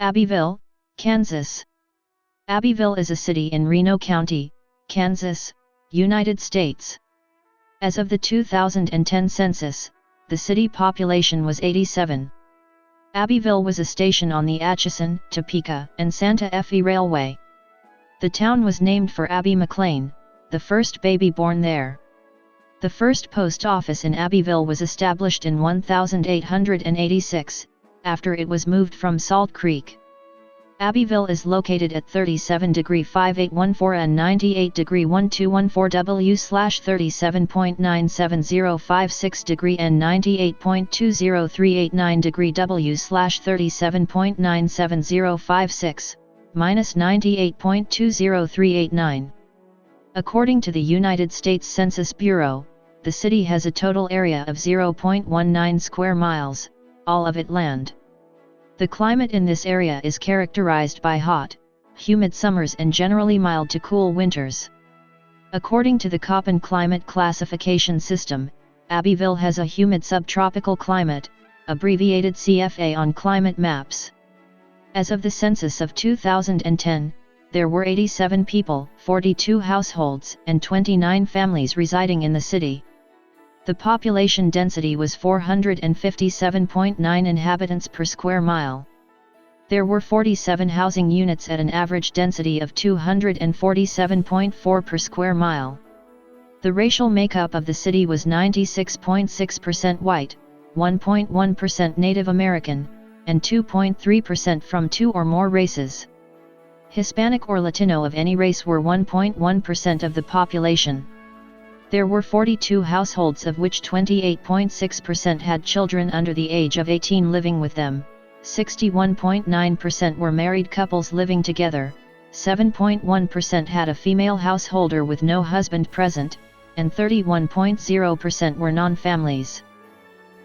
Abbyville, Kansas. Abbyville is a city in Reno County, Kansas, United States. As of the 2010 census, the city population was 87. Abbyville was a station on the Atchison, Topeka, and Santa Fe Railway. The town was named for Abby McLean, the first baby born there. The first post office in Abbyville was established in 1886, after it was moved from Salt Creek. Abbyville is located at 37°5814 and 98°1214 W/37.97056° and 98.20389° W/37.97056, -98.20389. According to the United States Census Bureau, the city has a total area of 0.19 square miles, all of it land. The climate in this area is characterized by hot, humid summers and generally mild to cool winters. According to the Köppen climate classification system, Abbyville has a humid subtropical climate, abbreviated CFA on climate maps. As of the census of 2010, there were 87 people, 42 households, and 29 families residing in the city. The population density was 457.9 inhabitants per square mile. There were 47 housing units at an average density of 247.4 per square mile. The racial makeup of the city was 96.6% white, 1.1% Native American, and 2.3% from two or more races. Hispanic or Latino of any race were 1.1% of the population. There were 42 households of which 28.6% had children under the age of 18 living with them, 61.9% were married couples living together, 7.1% had a female householder with no husband present, and 31.0% were non-families.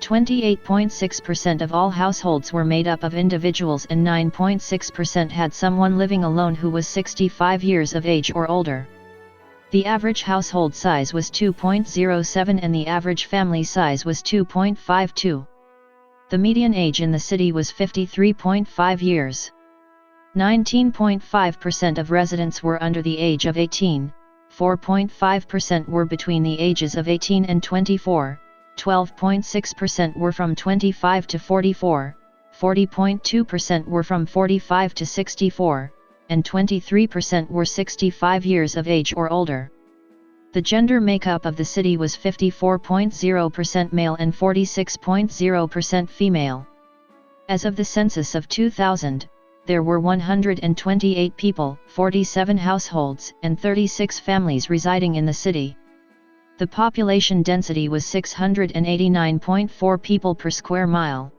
28.6% of all households were made up of individuals and 9.6% had someone living alone who was 65 years of age or older. The average household size was 2.07 and the average family size was 2.52. The median age in the city was 53.5 years. 19.5% of residents were under the age of 18, 4.5% were between the ages of 18 and 24, 12.6% were from 25 to 44, 40.2% were from 45 to 64, and 23% were 65 years of age or older. The gender makeup of the city was 54.0% male and 46.0% female. As of the census of 2000, there were 128 people, 47 households, and 36 families residing in the city. The population density was 689.4 people per square mile.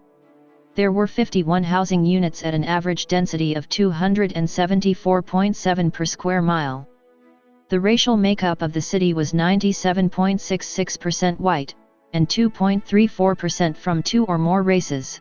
There were 51 housing units at an average density of 274.7 per square mile. The racial makeup of the city was 97.66% white, and 2.34% from two or more races.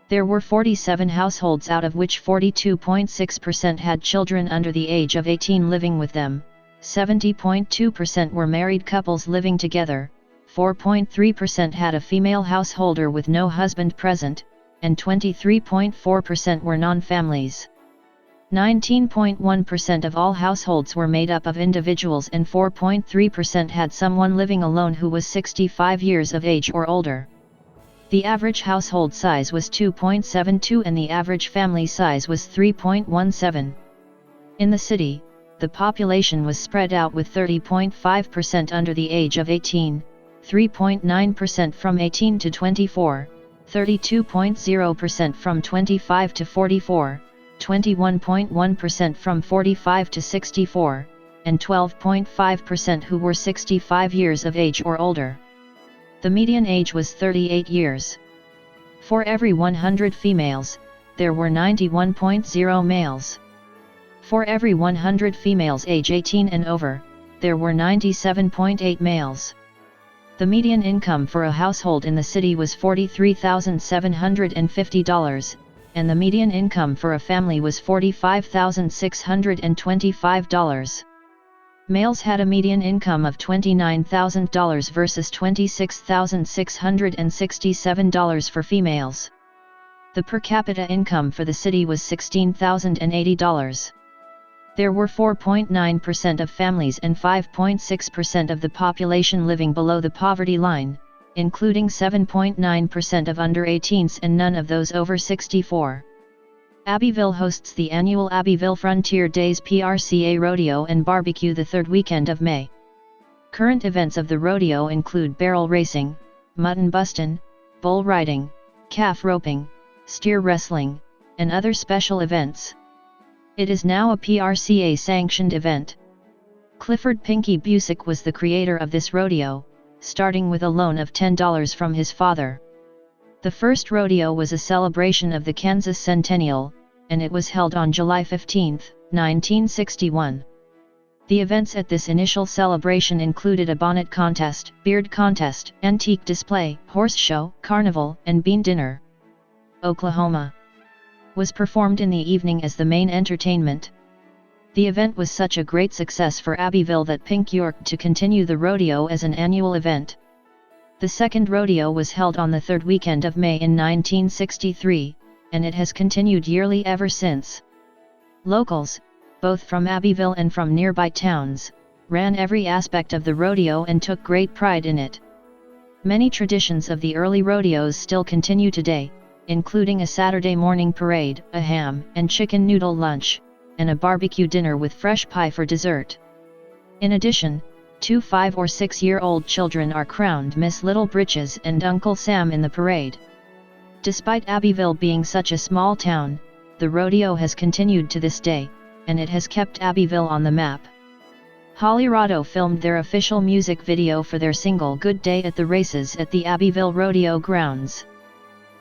There were 47 households out of which 42.6% had children under the age of 18 living with them, 70.2% were married couples living together, 4.3% had a female householder with no husband present, and 23.4% were non-families. 19.1% of all households were made up of individuals and 4.3% had someone living alone who was 65 years of age or older. The average household size was 2.72 and the average family size was 3.17. In the city, the population was spread out with 30.5% under the age of 18, 3.9% from 18 to 24, 32.0% from 25 to 44, 21.1% from 45 to 64, and 12.5% who were 65 years of age or older. The median age was 38 years. For every 100 females, there were 91.0 males. For every 100 females age 18 and over, there were 97.8 males. The median income for a household in the city was $43,750, and the median income for a family was $45,625. Males had a median income of $29,000 versus $26,667 for females. The per capita income for the city was $16,080. There were 4.9% of families and 5.6% of the population living below the poverty line, including 7.9% of under 18s and none of those over 64. Abbyville hosts the annual Abbyville Frontier Days PRCA Rodeo and Barbecue the third weekend of May. Current events of the rodeo include barrel racing, mutton bustin', bull riding, calf roping, steer wrestling, and other special events. It is now a PRCA-sanctioned event. Clifford Pinky Busick was the creator of this rodeo, starting with a loan of $10 from his father. The first rodeo was a celebration of the Kansas Centennial, and it was held on July 15, 1961. The events at this initial celebration included a bonnet contest, beard contest, antique display, horse show, carnival, and bean dinner. Oklahoma was performed in the evening as the main entertainment. The event was such a great success for Abbyville that Pink yorked to continue the rodeo as an annual event. The second rodeo was held on the third weekend of May in 1963, and it has continued yearly ever since. Locals, both from Abbyville and from nearby towns, ran every aspect of the rodeo and took great pride in it. Many traditions of the early rodeos still continue today, including a Saturday morning parade, a ham and chicken noodle lunch, and a barbecue dinner with fresh pie for dessert. In addition, 2 5- or 6-year-old children are crowned Miss Little Britches and Uncle Sam in the parade. Despite Abbyville being such a small town, the rodeo has continued to this day, and it has kept Abbyville on the map. Hollyrado filmed their official music video for their single Good Day at the Races at the Abbyville Rodeo grounds.